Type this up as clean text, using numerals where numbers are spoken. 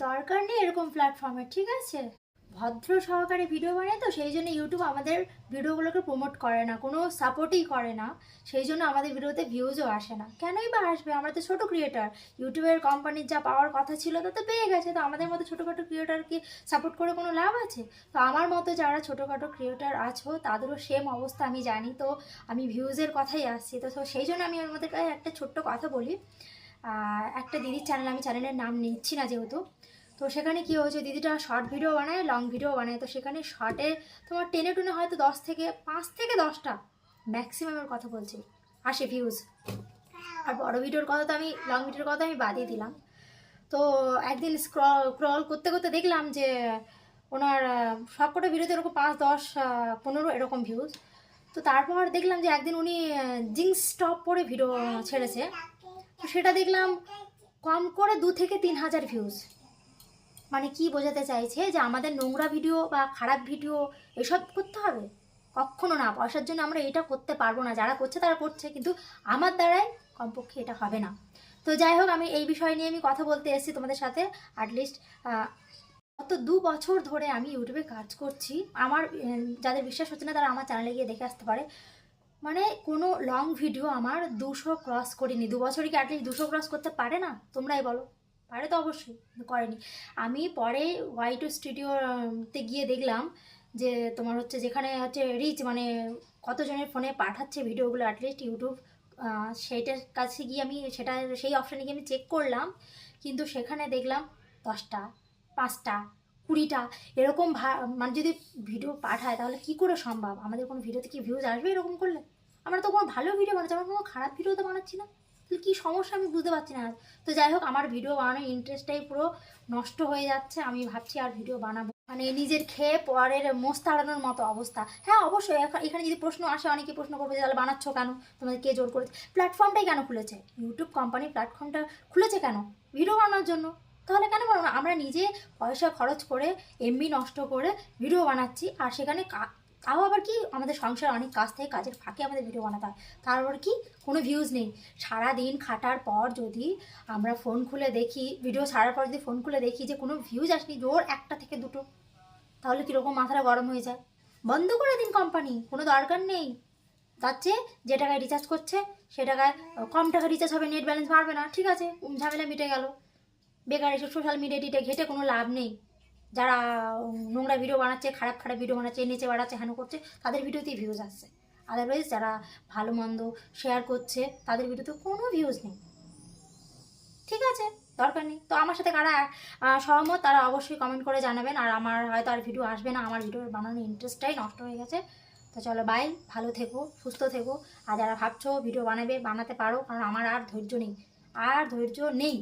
দরকার নেই এরকম প্ল্যাটফর্মের, ঠিক আছে? ভদ্র সহকারে ভিডিও বানায় তো সেই জন্য ইউটিউব আমাদের ভিডিওগুলোকে প্রমোট করে না, কোনো সাপোর্টই করে না। সেই জন্য আমাদের ভিডিওতে ভিউজও আসে না। কেনই বা আসবে? আমরা তো ছোটো ক্রিয়েটার, ইউটিউবের কোম্পানির যা পাওয়ার কথা ছিল তা তো পেয়ে গেছে। তো আমাদের মতো ছোটোখাটো ক্রিয়েটারকে সাপোর্ট করে কোনো লাভ আছে? তো আমার মতো যারা ছোটোখাটো ক্রিয়েটার আছো তাদেরও সেম অবস্থা আমি জানি। তো আমি ভিউজের কথাই আসছি। তো সেই জন্য আমি আমাদের কাছে একটা ছোট্ট কথা বলি। একটা দিদির চ্যানেল, আমি চ্যানেলের নাম নিচ্ছি না যেহেতু। তো সেখানে কী হয়েছে, দিদিটা শর্ট ভিডিও বানায়, লং ভিডিও বানায়। তো সেখানে শর্টে তোমার টেনে টুনে হয়তো 5 থেকে 10টা ম্যাক্সিমামের কথা বলছি আসে ভিউজ। আর বড় ভিডিওর কথা তো আমি, লং ভিডিওর কথা আমি বাদই দিলাম। তো একদিন স্ক্রল করতে করতে দেখলাম যে ওনার সবকটা ভিডিওতে এরকম 5, 10, 15 এরকম ভিউজ। তো তারপর দেখলাম যে একদিন উনি জিন্স টপ পরে ভিডিও ছেড়েছে। তো সেটা দেখলাম কম করে 2 থেকে 3 হাজার ভিউজ। মানে কি বোঝাতে চাইছে যে আমাদের নোংরা ভিডিও বা খারাপ ভিডিও এসব করতে হবে? কখনো না। পয়সার জন্য আমরা এটা করতে পারবো না। যারা করছে তারা করছে, কিন্তু আমার দ্বারাই কমপক্ষে এটা হবে না। তো যাই হোক, আমি এই বিষয় নিয়ে আমি কথা বলতে এসেছি তোমাদের সাথে। অ্যাটলিস্ট গত 2 বছর ধরে আমি ইউটিউবে কাজ করছি। আমার যাদের বিশ্বাস হচ্ছে না তারা আমার চ্যানেলে গিয়ে দেখে আসতে পারে। মানে কোনো লং ভিডিও আমার 200 ক্রস করিনি। 2 বছরই কি অ্যাটলিস্ট 200 ক্রস করতে পারে না? তোমরাই বলো। পারে তো অবশ্যই, করেনি। আমি পরে Y2 স্টুডিওতে গিয়ে দেখলাম যে তোমার হচ্ছে যেখানে হচ্ছে রিচ, মানে কতজনের ফোনে পাঠাচ্ছে ভিডিওগুলো অ্যাটলিস্ট ইউটিউব, সেইটার কাছে গিয়ে আমি সেই অপশানে গিয়ে আমি চেক করলাম। কিন্তু সেখানে দেখলাম 10টা, 5টা, 20টা এরকম মানে যদি ভিডিও পাঠায় তাহলে কি করে সম্ভব? আমাদের কোনো ভিডিওতে কি ভিউজ আসবে এরকম করলে? আমরা তো কোনো ভালো ভিডিও বানাচ্ছি, আমরা কোনো খারাপ ভিডিও তো বানাচ্ছি না। তাহলে কী সমস্যা আমি বুঝতে পারছি না। তো যাই হোক, আমার ভিডিও বানানোর ইন্টারেস্টটাই পুরো নষ্ট হয়ে যাচ্ছে। আমি ভাবছি আর ভিডিও বানাবো, মানে নিজের খেয়ে পরের মোষ তাড়ানোর মতো অবস্থা। হ্যাঁ অবশ্যই, এখানে যদি প্রশ্ন আসে, অনেকে প্রশ্ন করবে যে তাহলে বানাচ্ছ কেন, তোমাদের কে জোর করেছে? প্ল্যাটফর্মটাই কেন খুলেছে? ইউটিউব কোম্পানি প্ল্যাটফর্মটা খুলেছে কেন? ভিডিও বানানোর জন্য। তাহলে কেন বানাবো না? আমরা নিজে পয়সা খরচ করে, এমবি নষ্ট করে ভিডিও বানাচ্ছি, আর সেখানে তাও আবার কি আমাদের সংসার অনেক কাজ থেকে, কাজের ফাঁকে আমাদের ভিডিও বানাতে হয়। তারপর কি কোনো ভিউজ নেই? সারাদিন খাটার পর যদি আমরা ফোন খুলে দেখি, ভিডিও ছাড়ার পর যদি ফোন খুলে দেখি যে কোনো ভিউজ আসেনি, জোর 1টা থেকে 2টো, তাহলে কীরকম মাথাটা গরম হয়ে যায়। বন্ধ করে দিন কোম্পানি, কোনো দরকার নেই। তার চেয়ে যে টাকায় রিচার্জ করছে সে টাকায় কম টাকা রিচার্জ হবে, নেট ব্যালেন্স মারবে না, ঠিক আছে, ঝামেলা মিটে গেল। বেকার এসব সোশ্যাল মিডিয়া টিটে ঘেটে কোনো লাভ নেই। যারা নোংরা ভিডিও বানাচ্ছে, খারাপ খারাপ ভিডিও বানাচ্ছে, নেচে বাড়াচ্ছে, হেন করছে, তাদের ভিডিওতেই ভিউজ আসছে। আদারওয়াইজ যারা ভালো মন্দ শেয়ার করছে তাদের ভিডিওতে কোনো ভিউজ নেই। ঠিক আছে, দরকার নেই। তো আমার সাথে কারা সহমত তারা অবশ্যই কমেন্ট করে জানাবেন। আর আমার হয়তো আর ভিডিও আসবে না, আমার ভিডিও বানানোর ইন্টারেস্টটাই নষ্ট হয়ে গেছে। তো চলো বাই, ভালো থেকো, সুস্থ থেকো। আর যারা ভাবছো ভিডিও বানাতে পারো, কারণ আমার আর ধৈর্য নেই, আর ধৈর্য নেই।